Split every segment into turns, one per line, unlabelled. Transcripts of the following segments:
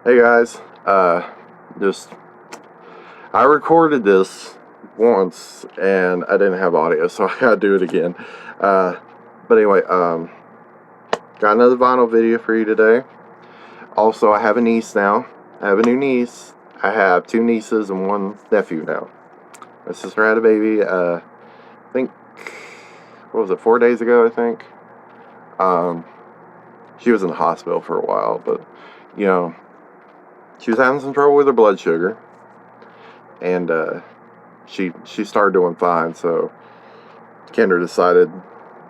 Hey guys, just I recorded this once and I didn't have audio, so I gotta do it again. Uh, but anyway, got another vinyl video for you today. Also, I have a niece now. I have a new niece. I have two nieces and one nephew now. My sister had a baby. I think what was it, 4 days ago? I think. Um, she was in the hospital for a while, but you know, she was having some trouble with her blood sugar, and she started doing fine. So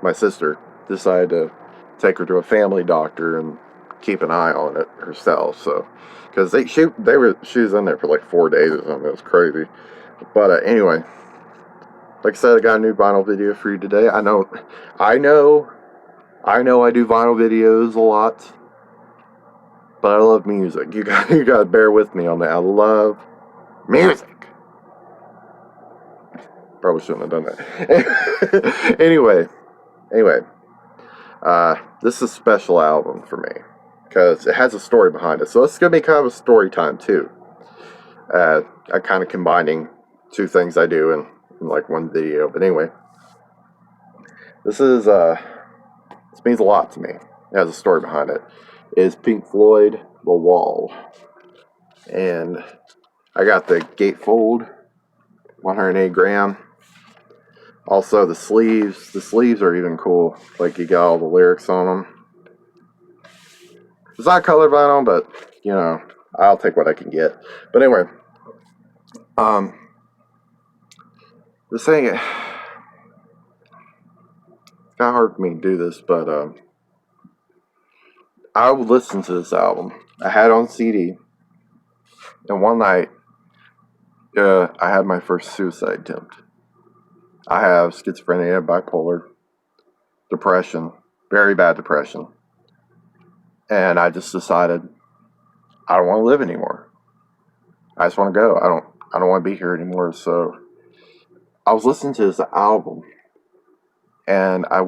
my sister decided to take her to a family doctor and keep an eye on it herself. So because she was in there for like 4 days or something. It was crazy. But anyway, like I said, I got a new vinyl video for you today. I know, I do vinyl videos a lot, but I love music. You got to bear with me on that. I love music. Probably shouldn't have done that. anyway, this is a special album for me because it has a story behind it. So it's gonna be kind of a story time too. I kind of combining two things I do in like one video. But anyway, this is this means a lot to me. It has a story behind it. Is Pink Floyd The Wall, and I got the gatefold 108 gram. Also, the sleeves. The sleeves are even cool. Like, you got all the lyrics on them. It's not color vinyl, but, I'll take what I can get. But anyway, um, this thing, it's kind of hard for me to do this, but I would listen to this album. I had it on CD, and one night, I had my first suicide attempt. I have schizophrenia, bipolar, depression, very bad depression. And I just decided I don't want to live anymore. I just want to go. I don't want to be here anymore. So I was listening to this album, and I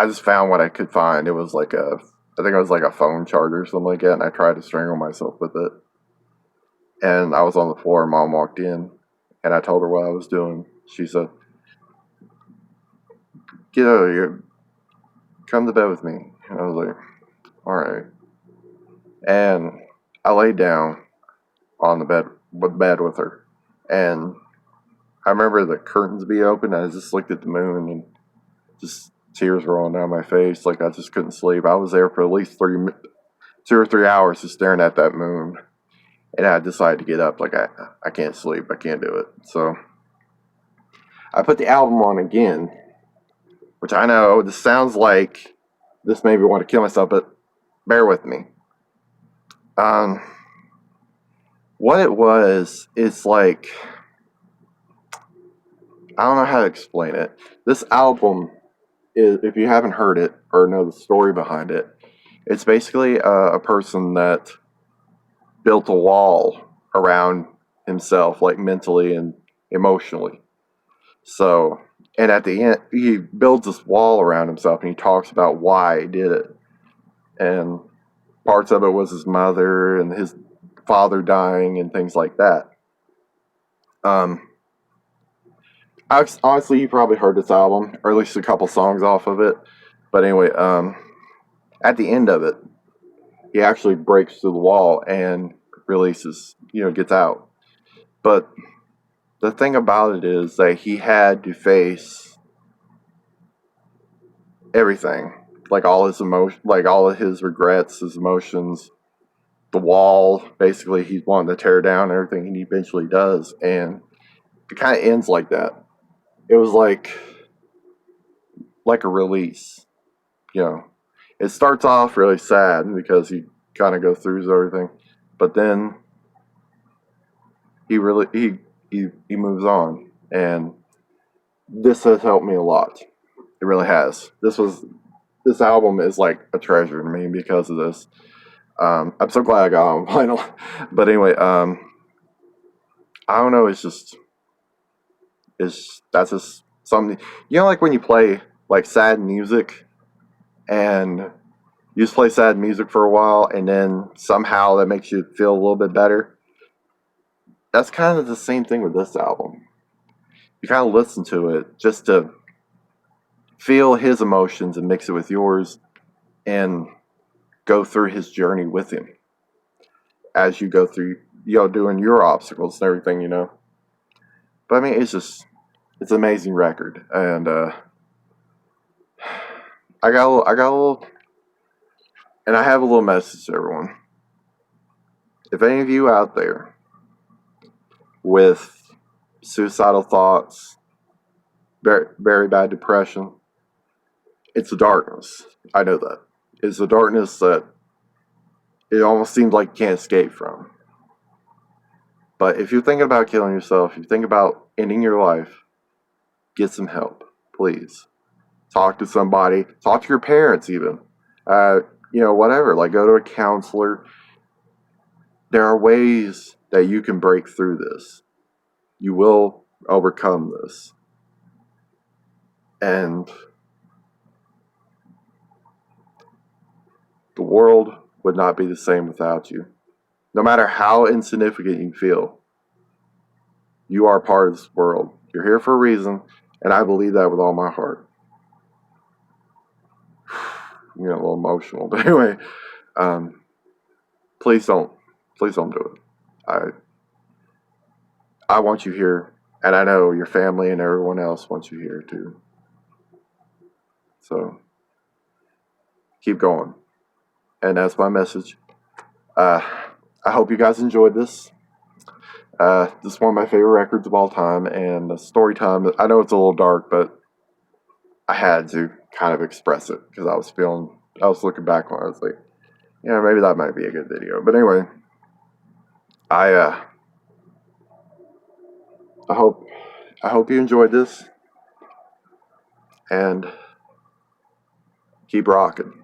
just found what I could find. It was I think it was like a phone charger or something like that, and I tried to strangle myself with it. And I was on the floor, and Mom walked in, and I told her what I was doing. She said, "Get out of here. Come to bed with me." And I was like, "All right." And I laid down on the bed with her, and I remember the curtains being open. I just looked at the moon, and just tears rolling down my face. Like, I just couldn't sleep. I was there for at least 2 or 3 hours just staring at that moon, and I decided to get up. Like, I can't sleep. I can't do it. So I put the album on again, which I know this sounds like this made me want to kill myself, but bear with me. What it was, it's like, I don't know how to explain it. This album is, if you haven't heard it or know the story behind it, it's basically a person that built a wall around himself, like mentally and emotionally. So, and at the end, he builds this wall around himself, and he talks about why he did it. And parts of it was his mother and his father dying and things like that. Honestly, you probably heard this album, or at least a couple songs off of it. But anyway, at the end of it, he actually breaks through the wall and releases, gets out. But the thing about it is that he had to face everything, like all his emotion, like all of his regrets, his emotions, the wall. Basically, he's wanting to tear down everything, and he eventually does. And it kind of ends like that. It was like a release, you know. It starts off really sad because he kind of goes through everything, but then he moves on, and this has helped me a lot. It really has. This album is like a treasure to me because of this. I'm so glad I got on vinyl. But anyway, I don't know. That's just something, like when you play like sad music, and You just play sad music for a while, and then somehow that makes you feel a little bit better. That's kind of the same thing with this album. You kind of listen to it just to feel his emotions and mix it with yours and go through his journey with him as you go through, doing your obstacles and everything, But I mean, it's an amazing record. And I got a little, and I have a little message to everyone. If any of you out there with suicidal thoughts, very, very bad depression, it's a darkness. I know that. It's a darkness that it almost seems like you can't escape from. But if you're thinking about killing yourself, you think about ending your life, get some help, please. Talk to somebody. Talk to your parents, even. Whatever. Like, go to a counselor. There are ways that you can break through this. You will overcome this. And the world would not be the same without you. No matter how insignificant you feel, you are part of this world. You're here for a reason, and I believe that with all my heart. A little emotional, but anyway, please don't do it. I want you here, and I know your family and everyone else wants you here too. So keep going, and that's my message. I hope you guys enjoyed this. This is one of my favorite records of all time, and the story time. I know it's a little dark, but I had to kind of express it because I was looking back on it. I was like, maybe that might be a good video. But anyway, I hope you enjoyed this, and keep rocking.